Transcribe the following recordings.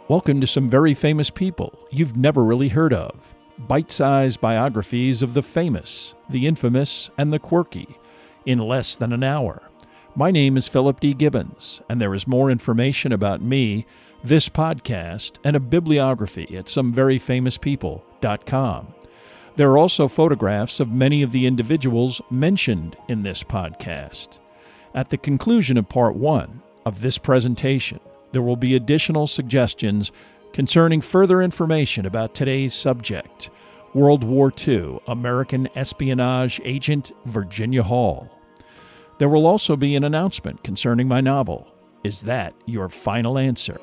Welcome to some very famous people you've never really heard of. Bite-sized biographies of the famous, the infamous, and the quirky in less than an hour. My name is Philip D. Gibbons, and there is more information about me, this podcast, and a bibliography at someveryfamouspeople.com. There are also photographs of many of the individuals mentioned in this podcast. At the conclusion of Part 1 of this presentation, there will be additional suggestions concerning further information about today's subject, World War II American espionage agent Virginia Hall. There will also be an announcement concerning my novel, Is That Your Final Answer?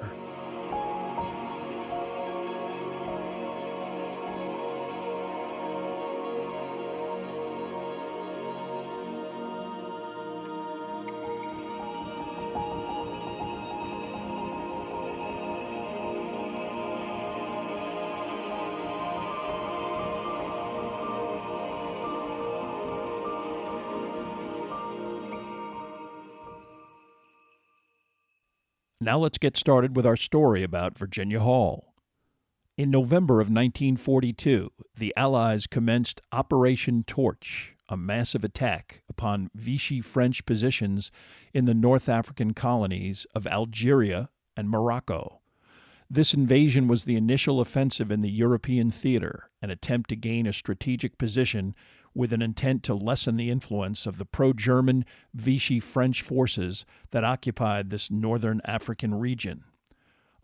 Now let's get started with our story about Virginia Hall. In November of 1942, the Allies commenced Operation Torch, a massive attack upon Vichy French positions in the North African colonies of Algeria and Morocco. This invasion was the initial offensive in the European theater, an attempt to gain a strategic position with an intent to lessen the influence of the pro-German Vichy French forces that occupied this northern African region.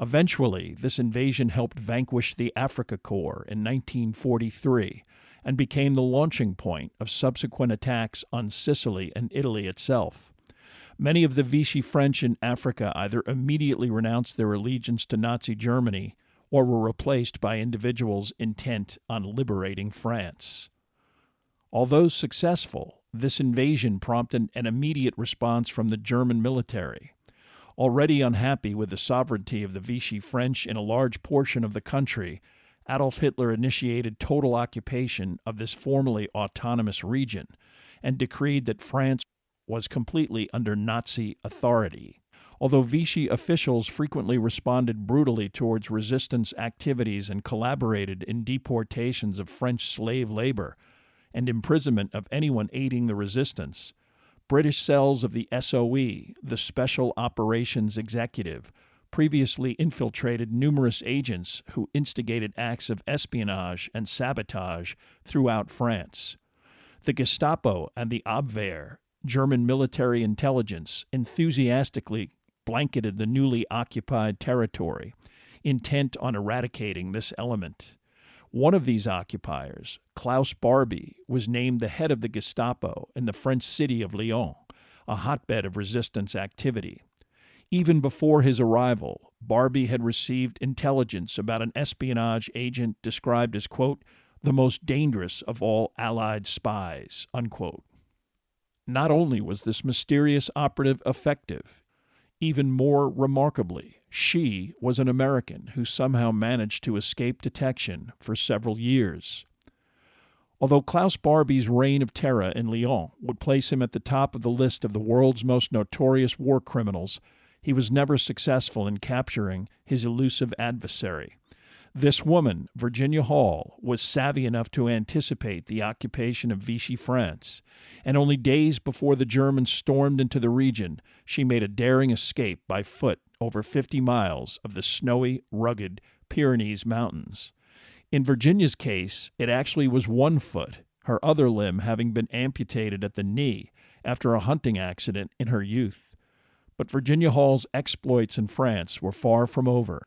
Eventually, this invasion helped vanquish the Afrika Korps in 1943 and became the launching point of subsequent attacks on Sicily and Italy itself. Many of the Vichy French in Africa either immediately renounced their allegiance to Nazi Germany or were replaced by individuals intent on liberating France. Although successful, this invasion prompted an immediate response from the German military. Already unhappy with the sovereignty of the Vichy French in a large portion of the country, Adolf Hitler initiated total occupation of this formerly autonomous region and decreed that France was completely under Nazi authority. Although Vichy officials frequently responded brutally towards resistance activities and collaborated in deportations of French slave labor and imprisonment of anyone aiding the resistance, British cells of the SOE, the Special Operations Executive, previously infiltrated numerous agents who instigated acts of espionage and sabotage throughout France. The Gestapo and the Abwehr, German military intelligence, enthusiastically blanketed the newly occupied territory, intent on eradicating this element. One of these occupiers, Klaus Barbie, was named the head of the Gestapo in the French city of Lyon, a hotbed of resistance activity. Even before his arrival, Barbie had received intelligence about an espionage agent described as, quote, the most dangerous of all Allied spies, unquote. Not only was this mysterious operative effective, even more remarkably, she was an American who somehow managed to escape detection for several years. Although Klaus Barbie's reign of terror in Lyon would place him at the top of the list of the world's most notorious war criminals, he was never successful in capturing his elusive adversary. This woman, Virginia Hall, was savvy enough to anticipate the occupation of Vichy France, and only days before the Germans stormed into the region, she made a daring escape by foot over 50 miles of the snowy, rugged Pyrenees Mountains. In Virginia's case, it actually was 1 foot, her other limb having been amputated at the knee after a hunting accident in her youth. But Virginia Hall's exploits in France were far from over,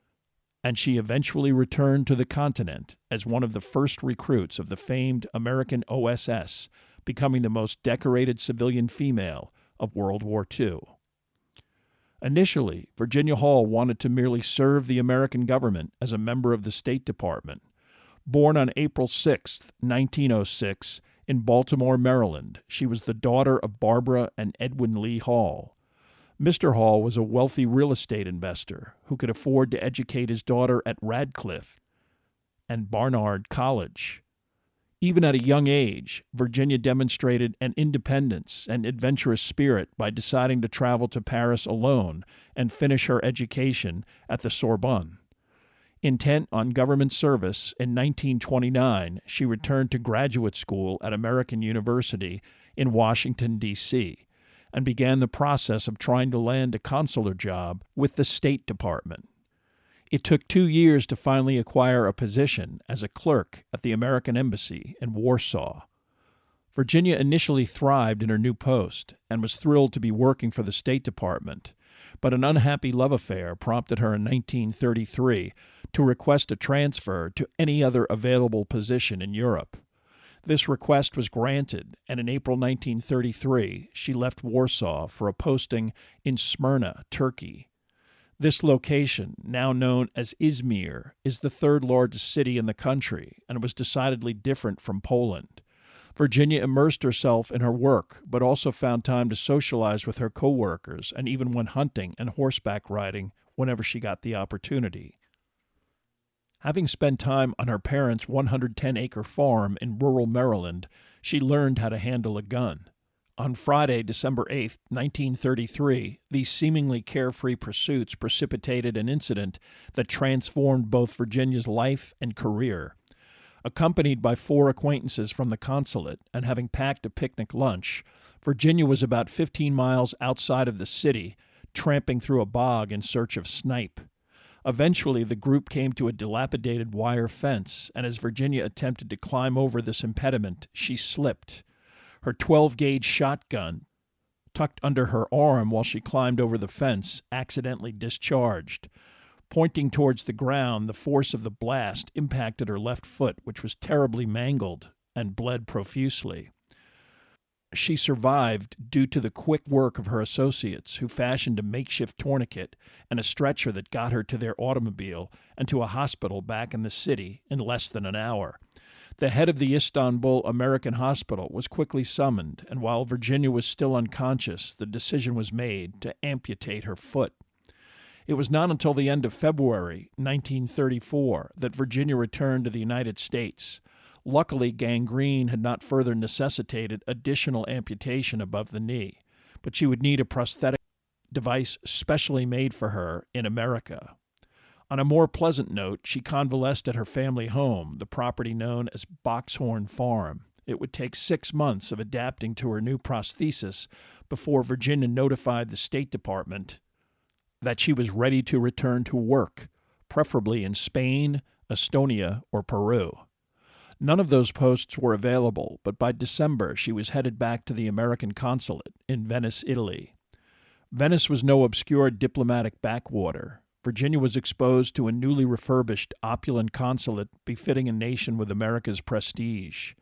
and she eventually returned to the continent as one of the first recruits of the famed American OSS, becoming the most decorated civilian female of World War II. Initially, Virginia Hall wanted to merely serve the American government as a member of the State Department. Born on April 6, 1906, in Baltimore, Maryland, she was the daughter of Barbara and Edwin Lee Hall. Mr. Hall was a wealthy real estate investor who could afford to educate his daughter at Radcliffe and Barnard College. Even at a young age, Virginia demonstrated an independence and adventurous spirit by deciding to travel to Paris alone and finish her education at the Sorbonne. Intent on government service, in 1929 she returned to graduate school at American University in Washington, D.C., and began the process of trying to land a consular job with the State Department. It took 2 years to finally acquire a position as a clerk at the American Embassy in Warsaw. Virginia initially thrived in her new post and was thrilled to be working for the State Department, but an unhappy love affair prompted her in 1933 to request a transfer to any other available position in Europe. This request was granted, and in April 1933 she left Warsaw for a posting in Smyrna, Turkey. This location, now known as Izmir, is the third largest city in the country and was decidedly different from Poland. Virginia immersed herself in her work, but also found time to socialize with her co-workers and even went hunting and horseback riding whenever she got the opportunity. Having spent time on her parents' 110-acre farm in rural Maryland, she learned how to handle a gun. On Friday, December 8, 1933, these seemingly carefree pursuits precipitated an incident that transformed both Virginia's life and career. Accompanied by 4 acquaintances from the consulate and having packed a picnic lunch, Virginia was about 15 miles outside of the city, tramping through a bog in search of snipe. Eventually, the group came to a dilapidated wire fence, and as Virginia attempted to climb over this impediment, she slipped. Her 12-gauge shotgun, tucked under her arm while she climbed over the fence, accidentally discharged. Pointing towards the ground, the force of the blast impacted her left foot, which was terribly mangled and bled profusely. She survived due to the quick work of her associates, who fashioned a makeshift tourniquet and a stretcher that got her to their automobile and to a hospital back in the city in less than an hour. The head of the Istanbul American Hospital was quickly summoned, and while Virginia was still unconscious, the decision was made to amputate her foot. It was not until the end of February 1934 that Virginia returned to the United States. Luckily, gangrene had not further necessitated additional amputation above the knee, but she would need a prosthetic device specially made for her in America. On a more pleasant note, she convalesced at her family home, the property known as Boxhorn Farm. It would take 6 months of adapting to her new prosthesis before Virginia notified the State Department that she was ready to return to work, preferably in Spain, Estonia, or Peru. None of those posts were available, but by December she was headed back to the American consulate in Venice, Italy. Venice was no obscure diplomatic backwater. Virginia was exposed to a newly refurbished, opulent consulate befitting a nation with America's prestige.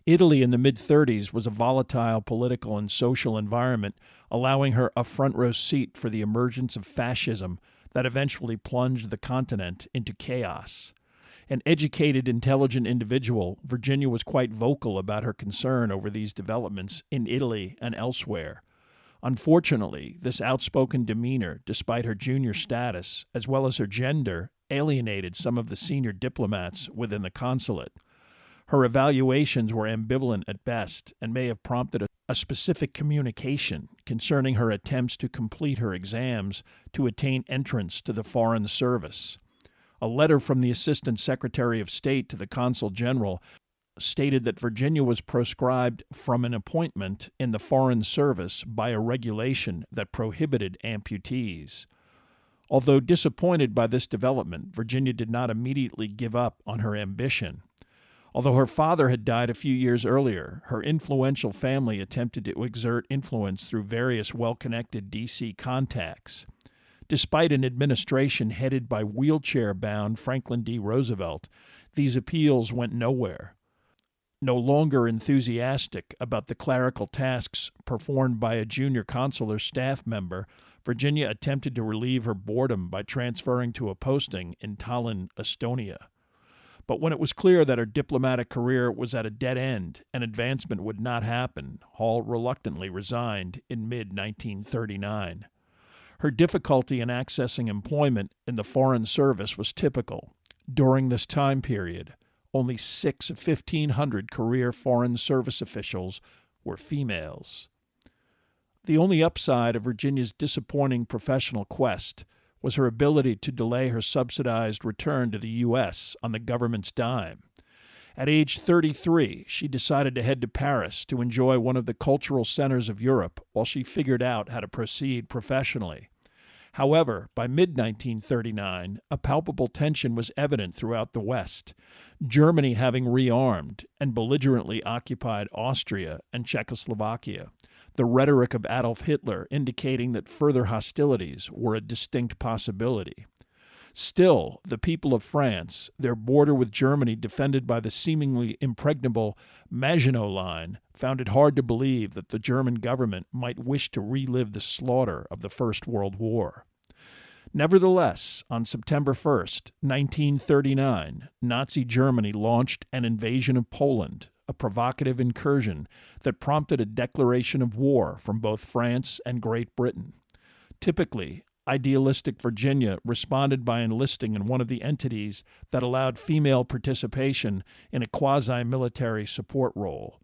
Italy in the mid-30s was a volatile political and social environment, allowing her a front-row seat for the emergence of fascism that eventually plunged the continent into chaos. An educated, intelligent individual, Virginia was quite vocal about her concern over these developments in Italy and elsewhere. Unfortunately, this outspoken demeanor, despite her junior status, as well as her gender, alienated some of the senior diplomats within the consulate. Her evaluations were ambivalent at best and may have prompted a specific communication concerning her attempts to complete her exams to attain entrance to the Foreign Service. A letter from the Assistant Secretary of State to the Consul General stated that Virginia was proscribed from an appointment in the Foreign Service by a regulation that prohibited amputees. Although disappointed by this development, Virginia did not immediately give up on her ambition. Although her father had died a few years earlier, her influential family attempted to exert influence through various well-connected D.C. contacts. Despite an administration headed by wheelchair-bound Franklin D. Roosevelt, these appeals went nowhere. No longer enthusiastic about the clerical tasks performed by a junior consular staff member, Virginia attempted to relieve her boredom by transferring to a posting in Tallinn, Estonia. But when it was clear that her diplomatic career was at a dead end and advancement would not happen, Hall reluctantly resigned in mid-1939. Her difficulty in accessing employment in the Foreign Service was typical. During this time period, only 6 of 1,500 career Foreign Service officials were females. The only upside of Virginia's disappointing professional quest was her ability to delay her subsidized return to the U.S. on the government's dime. At age 33, she decided to head to Paris to enjoy one of the cultural centers of Europe while she figured out how to proceed professionally. However, by mid-1939, a palpable tension was evident throughout the West, Germany having rearmed and belligerently occupied Austria and Czechoslovakia, the rhetoric of Adolf Hitler indicating that further hostilities were a distinct possibility. Still, the people of France, their border with Germany defended by the seemingly impregnable Maginot Line, found it hard to believe that the German government might wish to relive the slaughter of the First World War. Nevertheless, on September 1st, 1939, Nazi Germany launched an invasion of Poland, a provocative incursion that prompted a declaration of war from both France and Great Britain. Typically, idealistic Virginia responded by enlisting in one of the entities that allowed female participation in a quasi-military support role.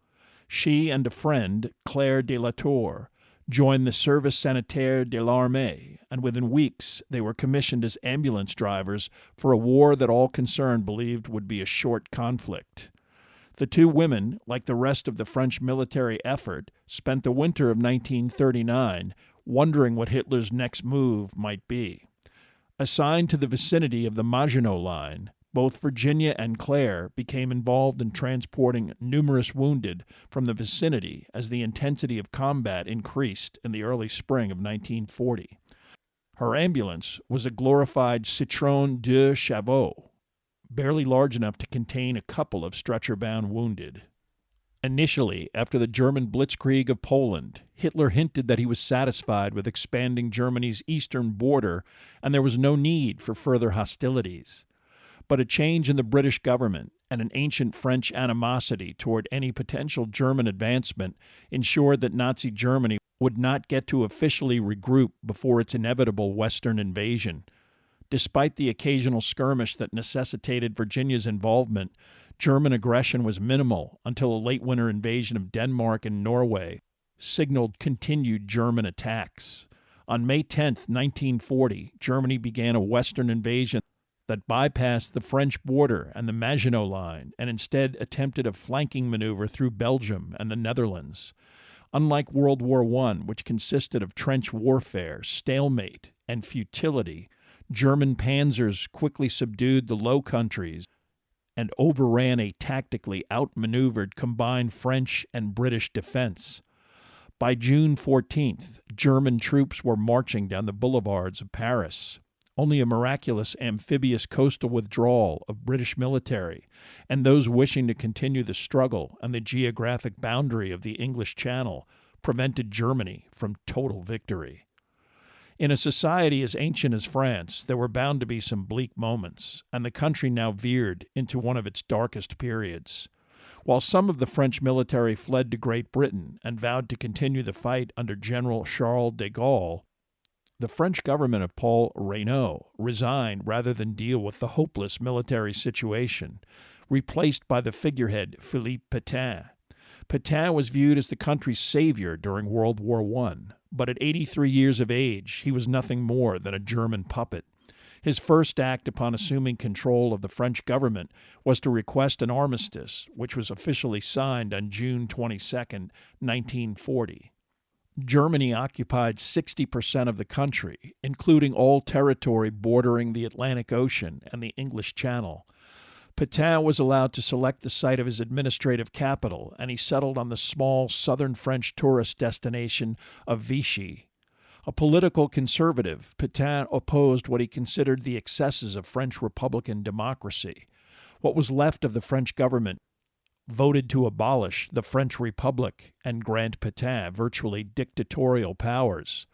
She and a friend, Claire de la Tour, joined the Service Sanitaire de l'Armée, and within weeks they were commissioned as ambulance drivers for a war that all concerned believed would be a short conflict. The two women, like the rest of the French military effort, spent the winter of 1939 wondering what Hitler's next move might be. Assigned to the vicinity of the Maginot Line, both Virginia and Claire became involved in transporting numerous wounded from the vicinity as the intensity of combat increased in the early spring of 1940. Her ambulance was a glorified Citroën 2 Chevaux, barely large enough to contain a couple of stretcher-bound wounded. Initially, after the German blitzkrieg of Poland, Hitler hinted that he was satisfied with expanding Germany's eastern border and there was no need for further hostilities. But a change in the British government and an ancient French animosity toward any potential German advancement ensured that Nazi Germany would not get to officially regroup before its inevitable Western invasion. Despite the occasional skirmish that necessitated Virginia's involvement, German aggression was minimal until a late winter invasion of Denmark and Norway signaled continued German attacks. On May 10, 1940, Germany began a Western invasion that bypassed the French border and the Maginot Line and instead attempted a flanking maneuver through Belgium and the Netherlands. Unlike World War I, which consisted of trench warfare, stalemate, and futility, German panzers quickly subdued the Low Countries and overran a tactically outmaneuvered combined French and British defense. By June 14th, German troops were marching down the boulevards of Paris. Only a miraculous amphibious coastal withdrawal of British military and those wishing to continue the struggle and the geographic boundary of the English Channel prevented Germany from total victory. In a society as ancient as France, there were bound to be some bleak moments, and the country now veered into one of its darkest periods. While some of the French military fled to Great Britain and vowed to continue the fight under General Charles de Gaulle, the French government of Paul Reynaud resigned rather than deal with the hopeless military situation, replaced by the figurehead Philippe Pétain. Pétain was viewed as the country's savior during World War I, but at 83 years of age, he was nothing more than a German puppet. His first act upon assuming control of the French government was to request an armistice, which was officially signed on June 22, 1940. Germany occupied 60% of the country, including all territory bordering the Atlantic Ocean and the English Channel. Pétain was allowed to select the site of his administrative capital, and he settled on the small southern French tourist destination of Vichy. A political conservative, Pétain opposed what he considered the excesses of French Republican democracy. What was left of the French government voted to abolish the French Republic and grant Pétain virtually dictatorial powers.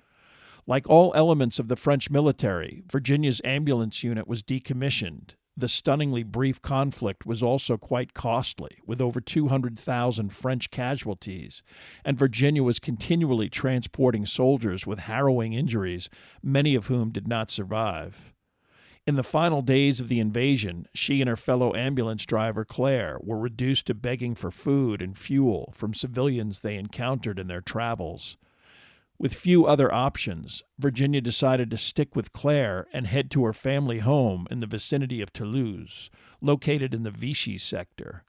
Like all elements of the French military, Virginia's ambulance unit was decommissioned. The stunningly brief conflict was also quite costly, with over 200,000 French casualties, and Virginia was continually transporting soldiers with harrowing injuries, many of whom did not survive. In the final days of the invasion, she and her fellow ambulance driver, Claire, were reduced to begging for food and fuel from civilians they encountered in their travels. With few other options, Virginia decided to stick with Claire and head to her family home in the vicinity of Toulouse, located in the Vichy sector.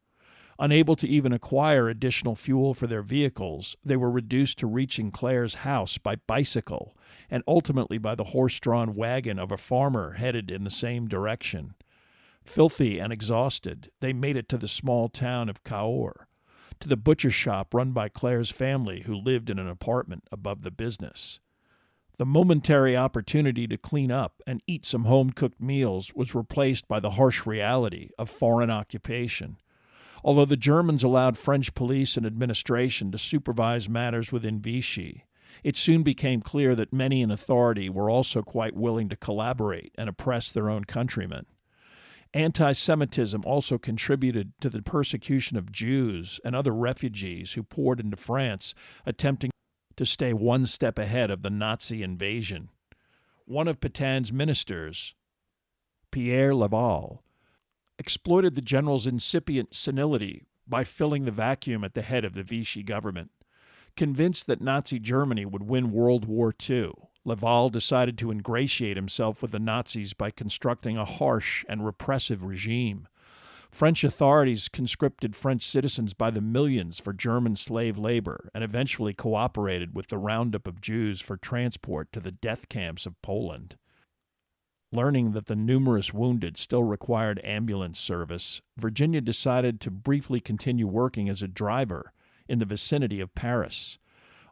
Unable to even acquire additional fuel for their vehicles, they were reduced to reaching Claire's house by bicycle and ultimately by the horse-drawn wagon of a farmer headed in the same direction. Filthy and exhausted, they made it to the small town of Cahors, to the butcher shop run by Claire's family who lived in an apartment above the business. The momentary opportunity to clean up and eat some home-cooked meals was replaced by the harsh reality of foreign occupation. Although the Germans allowed French police and administration to supervise matters within Vichy, it soon became clear that many in authority were also quite willing to collaborate and oppress their own countrymen. Anti-Semitism also contributed to the persecution of Jews and other refugees who poured into France, attempting to stay one step ahead of the Nazi invasion. One of Petain's ministers, Pierre Laval, exploited the general's incipient senility by filling the vacuum at the head of the Vichy government. Convinced that Nazi Germany would win World War II, Laval decided to ingratiate himself with the Nazis by constructing a harsh and repressive regime. French authorities conscripted French citizens by the millions for German slave labor and eventually cooperated with the roundup of Jews for transport to the death camps of Poland. Learning that the numerous wounded still required ambulance service, Virginia decided to briefly continue working as a driver in the vicinity of Paris,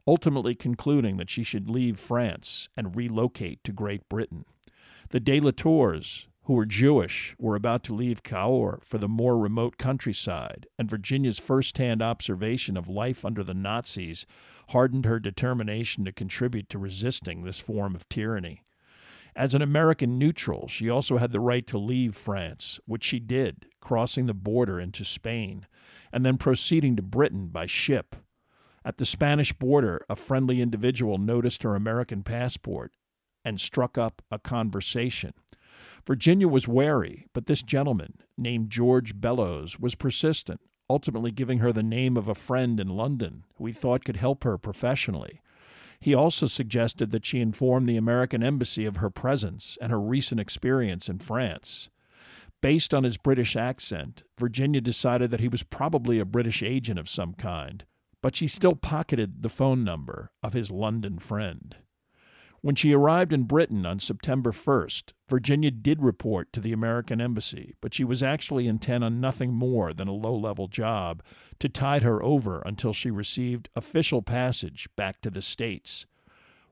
ultimately concluding that she should leave France and relocate to Great Britain. The Delatours, who were Jewish, were about to leave Cahors for the more remote countryside, and Virginia's first-hand observation of life under the Nazis hardened her determination to contribute to resisting this form of tyranny. As an American neutral, she also had the right to leave France, which she did, crossing the border into Spain, and then proceeding to Britain by ship. At the Spanish border, a friendly individual noticed her American passport and struck up a conversation. Virginia was wary, but this gentleman, named George Bellows, was persistent, ultimately giving her the name of a friend in London who he thought could help her professionally. He also suggested that she inform the American embassy of her presence and her recent experience in France. Based on his British accent, Virginia decided that he was probably a British agent of some kind, but she still pocketed the phone number of his London friend. When she arrived in Britain on September 1st, Virginia did report to the American embassy, but she was actually intent on nothing more than a low-level job to tide her over until she received official passage back to the States.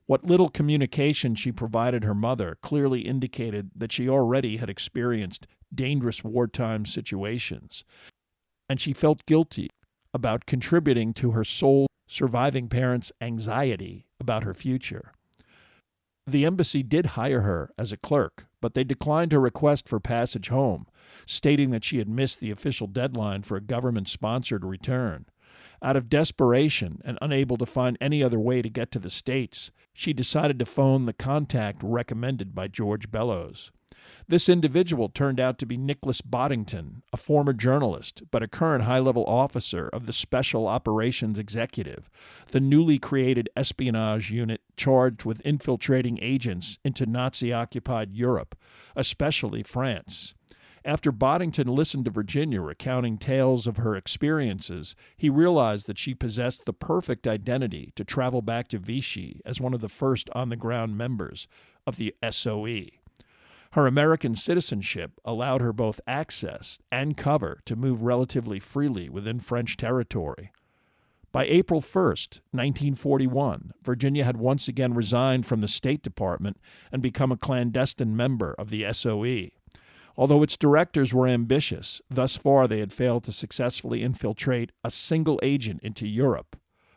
What little communication she provided her mother clearly indicated that she already had experienced dangerous wartime situations, and she felt guilty about contributing to her sole surviving parents' anxiety about her future. The embassy did hire her as a clerk, but they declined her request for passage home, stating that she had missed the official deadline for a government-sponsored return. Out of desperation and unable to find any other way to get to the States, she decided to phone the contact recommended by George Bellows. This individual turned out to be Nicholas Boddington, a former journalist, but a current high-level officer of the Special Operations Executive, the newly created espionage unit charged with infiltrating agents into Nazi-occupied Europe, especially France. After Boddington listened to Virginia recounting tales of her experiences, he realized that she possessed the perfect identity to travel back to Vichy as one of the first on-the-ground members of the SOE. Her American citizenship allowed her both access and cover to move relatively freely within French territory. By April 1st, 1941, Virginia had once again resigned from the State Department and become a clandestine member of the SOE. Although its directors were ambitious, thus far they had failed to successfully infiltrate a single agent into Europe.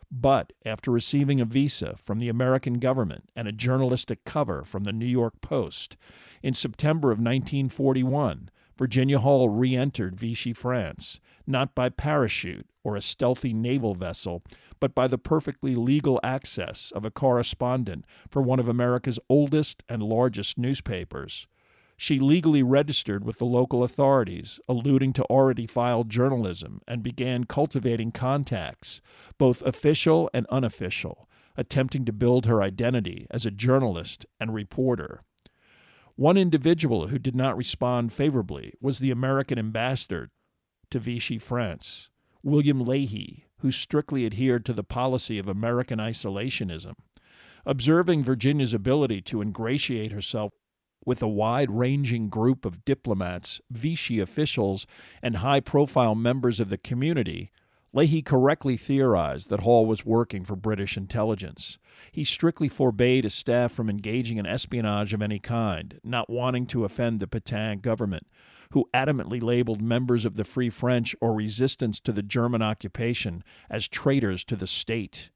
But after receiving a visa from the American government and a journalistic cover from the New York Post, in September of 1941, Virginia Hall re-entered Vichy, France, not by parachute or a stealthy naval vessel, but by the perfectly legal access of a correspondent for one of America's oldest and largest newspapers. She legally registered with the local authorities, alluding to already filed journalism, and began cultivating contacts, both official and unofficial, attempting to build her identity as a journalist and reporter. One individual who did not respond favorably was the American ambassador to Vichy France, William Leahy, who strictly adhered to the policy of American isolationism. Observing Virginia's ability to ingratiate herself with a wide-ranging group of diplomats, Vichy officials, and high-profile members of the community, Leahy correctly theorized that Hall was working for British intelligence. He strictly forbade his staff from engaging in espionage of any kind, not wanting to offend the Pétain government, who adamantly labeled members of the Free French or resistance to the German occupation as traitors to the state.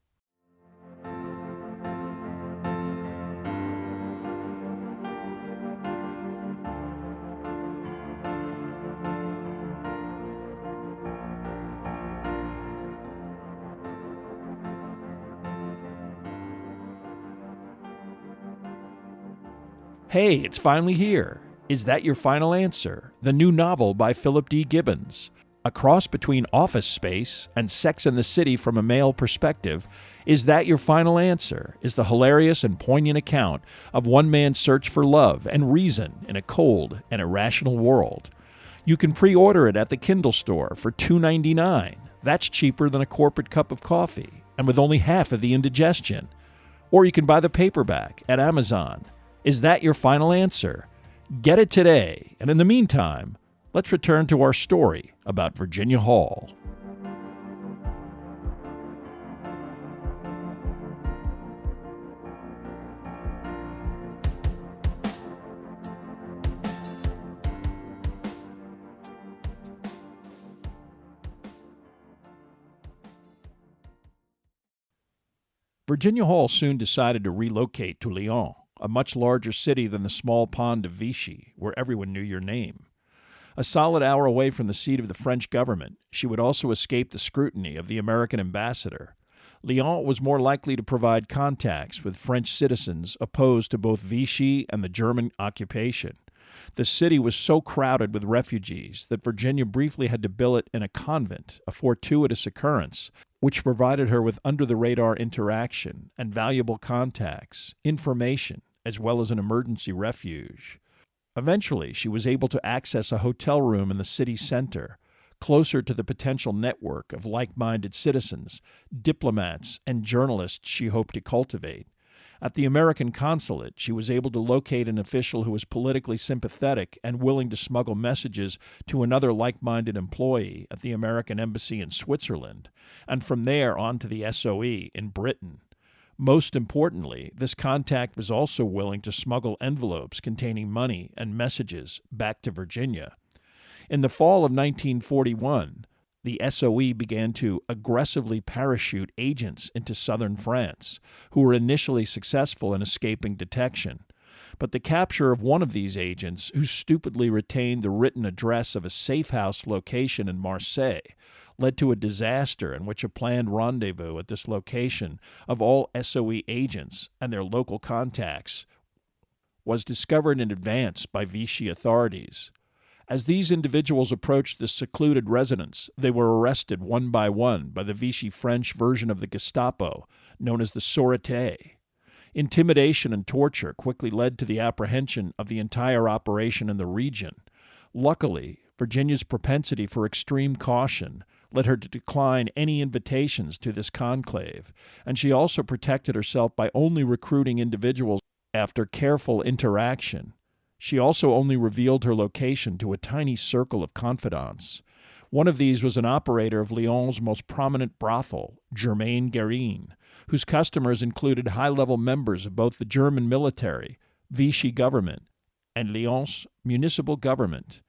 Hey, it's finally here. Is That Your Final Answer? The new novel by Philip D. Gibbons. A cross between Office Space and Sex and the City from a male perspective, Is That Your Final Answer? Is the hilarious and poignant account of one man's search for love and reason in a cold and irrational world. You can pre-order it at the Kindle store for $2.99. That's cheaper than a corporate cup of coffee, and with only half of the indigestion. Or you can buy the paperback at Amazon. Is That Your Final Answer? Get it today, and in the meantime, let's return to our story about Virginia Hall. Virginia Hall soon decided to relocate to Lyon, a much larger city than the small pond of Vichy, where everyone knew your name. A solid hour away from the seat of the French government, she would also escape the scrutiny of the American ambassador. Lyon was more likely to provide contacts with French citizens opposed to both Vichy and the German occupation. The city was so crowded with refugees that Virginia briefly had to billet in a convent, a fortuitous occurrence, which provided her with under-the-radar interaction and valuable contacts, information, as well as an emergency refuge. Eventually, she was able to access a hotel room in the city center, closer to the potential network of like-minded citizens, diplomats, and journalists she hoped to cultivate. At the American consulate, she was able to locate an official who was politically sympathetic and willing to smuggle messages to another like-minded employee at the American embassy in Switzerland, and from there on to the SOE in Britain. Most importantly, this contact was also willing to smuggle envelopes containing money and messages back to Virginia. In the fall of 1941, the SOE began to aggressively parachute agents into southern France, who were initially successful in escaping detection. But the capture of one of these agents, who stupidly retained the written address of a safe house location in Marseille, led to a disaster in which a planned rendezvous at this location of all SOE agents and their local contacts was discovered in advance by Vichy authorities. As these individuals approached this secluded residence, they were arrested one by the Vichy French version of the Gestapo, known as the Sûreté. Intimidation and torture quickly led to the apprehension of the entire operation in the region. Luckily, Virginia's propensity for extreme caution led her to decline any invitations to this conclave, and she also protected herself by only recruiting individuals after careful interaction. She also only revealed her location to a tiny circle of confidants. One of these was an operator of Lyon's most prominent brothel, Germaine Guérin, whose customers included high-level members of both the German military, Vichy government, and Lyon's municipal government.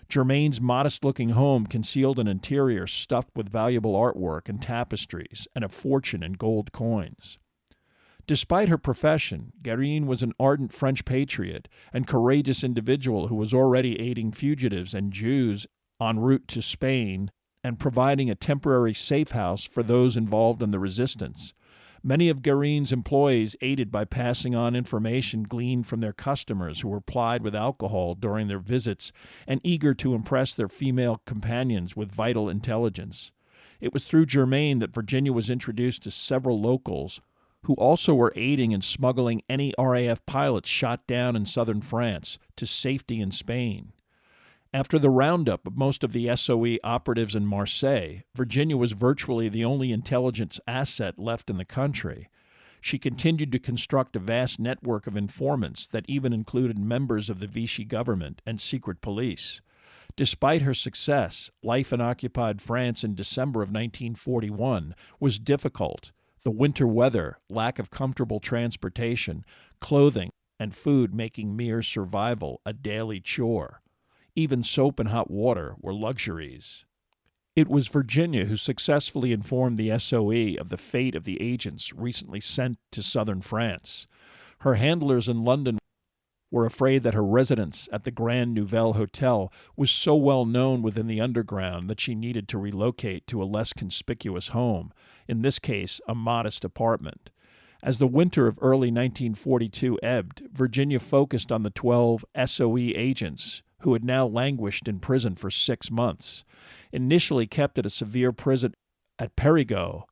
Germaine's modest-looking home concealed an interior stuffed with valuable artwork and tapestries and a fortune in gold coins. Despite her profession, Guérin was an ardent French patriot and courageous individual who was already aiding fugitives and Jews en route to Spain and providing a temporary safe house for those involved in the resistance. Many of Guérin's employees aided by passing on information gleaned from their customers who were plied with alcohol during their visits and eager to impress their female companions with vital intelligence. It was through Germaine that Virginia was introduced to several locals who also were aiding in smuggling any RAF pilots shot down in southern France to safety in Spain. After the roundup of most of the SOE operatives in Marseille, Virginia was virtually the only intelligence asset left in the country. She continued to construct a vast network of informants that even included members of the Vichy government and secret police. Despite her success, life in occupied France in December of 1941 was difficult. The winter weather, lack of comfortable transportation, clothing, and food making mere survival a daily chore. Even soap and hot water were luxuries. It was Virginia who successfully informed the SOE of the fate of the agents recently sent to southern France. Her handlers in London were afraid that her residence at the Grand Nouvelle Hotel was so well known within the underground that she needed to relocate to a less conspicuous home, in this case, a modest apartment. As the winter of early 1942 ebbed, Virginia focused on the 12 SOE agents who had now languished in prison for 6 months. Initially kept at a severe prison at Périgueux,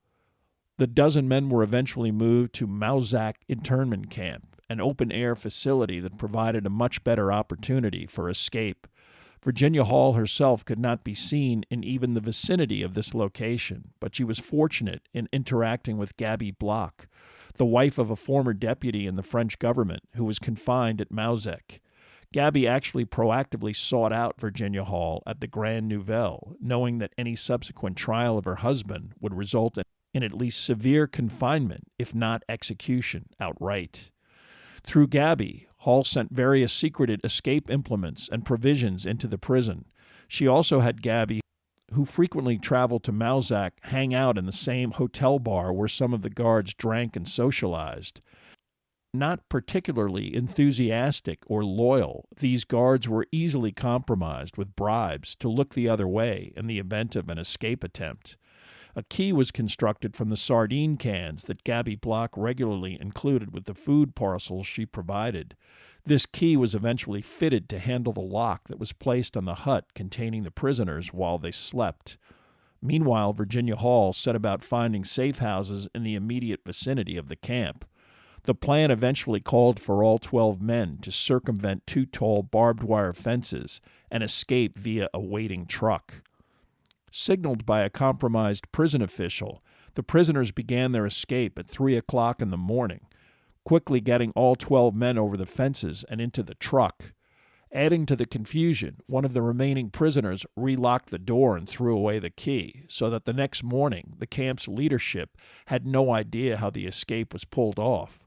the dozen men were eventually moved to Mauzac internment camp, an open-air facility that provided a much better opportunity for escape. Virginia Hall herself could not be seen in even the vicinity of this location, but she was fortunate in interacting with Gabby Bloch, the wife of a former deputy in the French government who was confined at Mauzac. Gabby actually proactively sought out Virginia Hall at the Grand Nouvelle, knowing that any subsequent trial of her husband would result in at least severe confinement, if not execution outright. Through Gabby, Hall sent various secreted escape implements and provisions into the prison. She also had Gabby, who frequently traveled to Mauzac, hang out in the same hotel bar where some of the guards drank and socialized. Not particularly enthusiastic or loyal, these guards were easily compromised with bribes to look the other way in the event of an escape attempt. A key was constructed from the sardine cans that Gabby Bloch regularly included with the food parcels she provided. This key was eventually fitted to handle the lock that was placed on the hut containing the prisoners while they slept. Meanwhile, Virginia Hall set about finding safe houses in the immediate vicinity of the camp. The plan eventually called for all 12 men to circumvent 2 tall barbed wire fences and escape via a waiting truck. Signaled by a compromised prison official, the prisoners began their escape at 3 o'clock in the morning, quickly getting all 12 men over the fences and into the truck. Adding to the confusion, one of the remaining prisoners relocked the door and threw away the key, so that the next morning the camp's leadership had no idea how the escape was pulled off.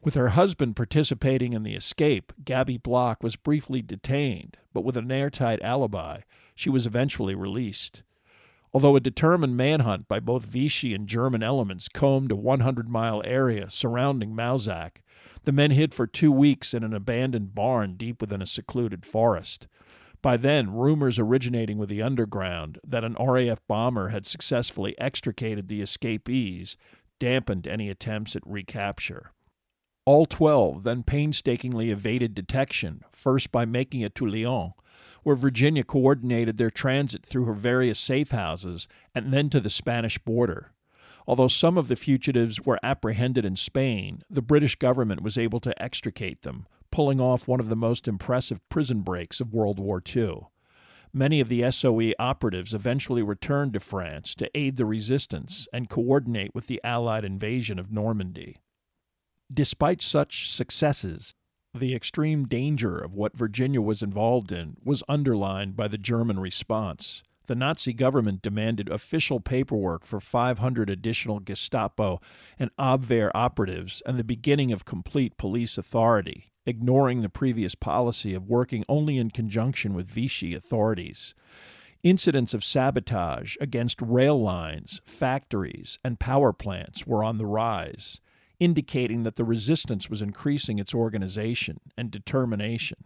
With her husband participating in the escape, Gabby Bloch was briefly detained, but with an airtight alibi, she was eventually released. Although a determined manhunt by both Vichy and German elements combed a 100-mile area surrounding Mauzac, the men hid for 2 weeks in an abandoned barn deep within a secluded forest. By then, rumors originating with the underground that an RAF bomber had successfully extricated the escapees dampened any attempts at recapture. All 12 then painstakingly evaded detection, first by making it to Lyon, where Virginia coordinated their transit through her various safe houses, and then to the Spanish border. Although some of the fugitives were apprehended in Spain, the British government was able to extricate them, pulling off one of the most impressive prison breaks of World War II. Many of the SOE operatives eventually returned to France to aid the resistance and coordinate with the Allied invasion of Normandy. Despite such successes, the extreme danger of what Virginia was involved in was underlined by the German response. The Nazi government demanded official paperwork for 500 additional Gestapo and Abwehr operatives and the beginning of complete police authority, ignoring the previous policy of working only in conjunction with Vichy authorities. Incidents of sabotage against rail lines, factories, and power plants were on the rise, indicating that the resistance was increasing its organization and determination.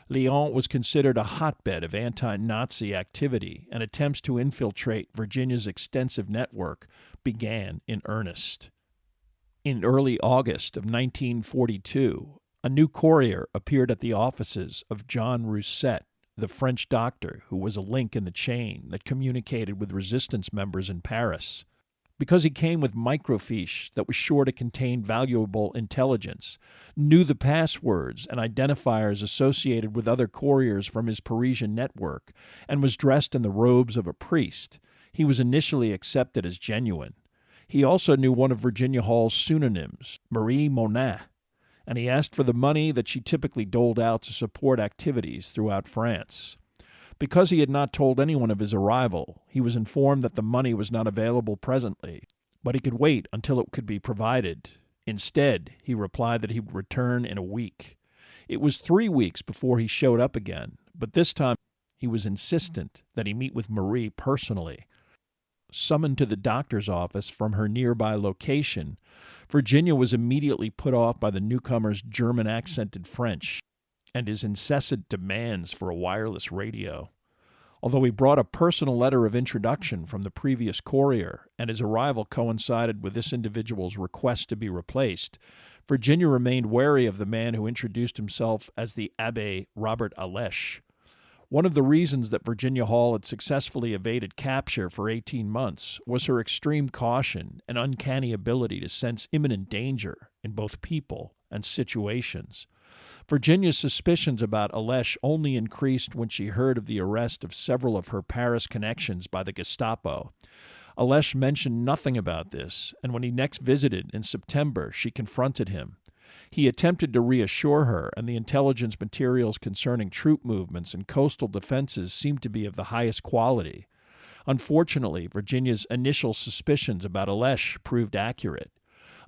Lyon was considered a hotbed of anti-Nazi activity, and attempts to infiltrate Virginia's extensive network began in earnest. In early August of 1942, a new courier appeared at the offices of John Rousset, the French doctor who was a link in the chain that communicated with resistance members in Paris. because he came with microfiche that was sure to contain valuable intelligence, knew the passwords and identifiers associated with other couriers from his Parisian network, and was dressed in the robes of a priest, he was initially accepted as genuine. He also knew one of Virginia Hall's pseudonyms, Marie Monat, and he asked for the money that she typically doled out to support activities throughout France. Because he had not told anyone of his arrival, he was informed that the money was not available presently, but he could wait until it could be provided. Instead, he replied that he would return in a week. It was 3 weeks before he showed up again, but this time he was insistent that he meet with Marie personally. Summoned to the doctor's office from her nearby location, Virginia was immediately put off by the newcomer's German-accented French and his incessant demands for a wireless radio. Although he brought a personal letter of introduction from the previous courier, and his arrival coincided with this individual's request to be replaced, Virginia remained wary of the man who introduced himself as the Abbé Robert Alesch. One of the reasons that Virginia Hall had successfully evaded capture for 18 months was her extreme caution and uncanny ability to sense imminent danger in both people and situations. Virginia's suspicions about Alesch only increased when she heard of the arrest of several of her Paris connections by the Gestapo. Alesch mentioned nothing about this, and when he next visited in September, she confronted him. He attempted to reassure her, and the intelligence materials concerning troop movements and coastal defenses seemed to be of the highest quality. Unfortunately, Virginia's initial suspicions about Alesch proved accurate.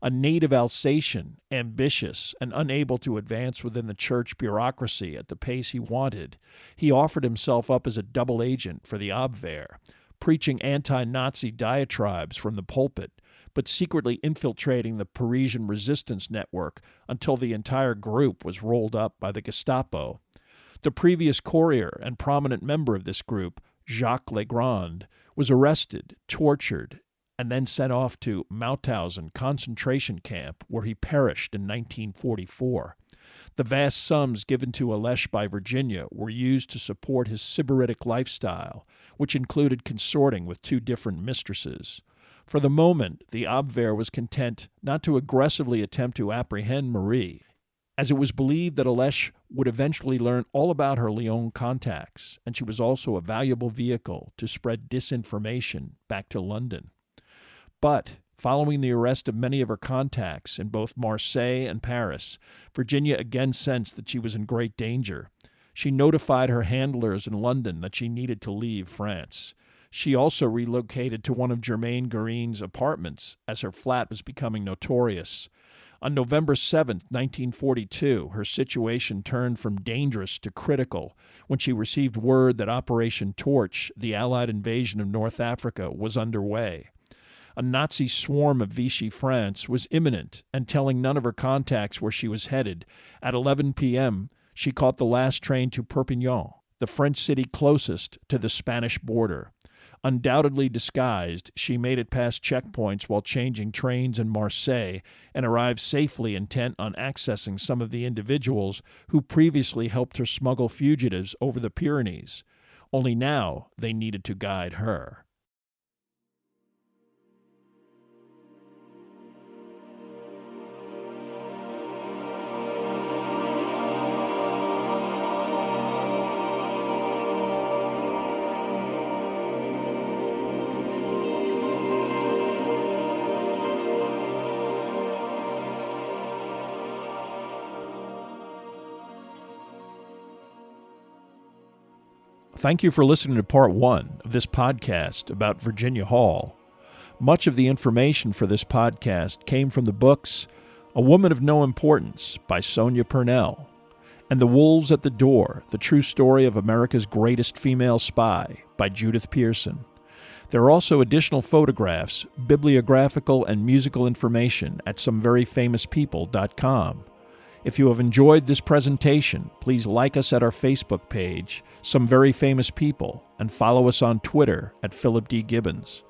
A native Alsatian, ambitious, and unable to advance within the church bureaucracy at the pace he wanted, he offered himself up as a double agent for the Abwehr, preaching anti-Nazi diatribes from the pulpit, but secretly infiltrating the Parisian resistance network until the entire group was rolled up by the Gestapo. The previous courier and prominent member of this group, Jacques Legrand, was arrested, tortured, and then sent off to Mauthausen concentration camp, where he perished in 1944. The vast sums given to Alesch by Virginia were used to support his sybaritic lifestyle, which included consorting with 2 different mistresses. For the moment, the Abwehr was content not to aggressively attempt to apprehend Marie, as it was believed that Alesch would eventually learn all about her Lyon contacts, and she was also a valuable vehicle to spread disinformation back to London. But, following the arrest of many of her contacts in both Marseille and Paris, Virginia again sensed that she was in great danger. She notified her handlers in London that she needed to leave France. She also relocated to one of Germaine Guerin's apartments, as her flat was becoming notorious. On November 7, 1942, her situation turned from dangerous to critical when she received word that Operation Torch, the Allied invasion of North Africa, was underway. A Nazi swarm of Vichy France was imminent, and telling none of her contacts where she was headed, at 11 p.m., she caught the last train to Perpignan, the French city closest to the Spanish border. Undoubtedly disguised, she made it past checkpoints while changing trains in Marseille and arrived safely, intent on accessing some of the individuals who previously helped her smuggle fugitives over the Pyrenees. Only now they needed to guide her. Thank you for listening to Part 1 of this podcast about Virginia Hall. Much of the information for this podcast came from the books A Woman of No Importance by Sonia Purnell and The Wolves at the Door, The True Story of America's Greatest Female Spy by Judith Pearson. There are also additional photographs, bibliographical, and musical information at someveryfamouspeople.com. If you have enjoyed this presentation, please like us at our Facebook page, Some Very Famous People, and follow us on Twitter at Philip D. Gibbons.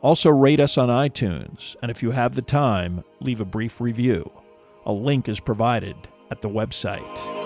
Also rate us on iTunes, and if you have the time, leave a brief review. A link is provided at the website.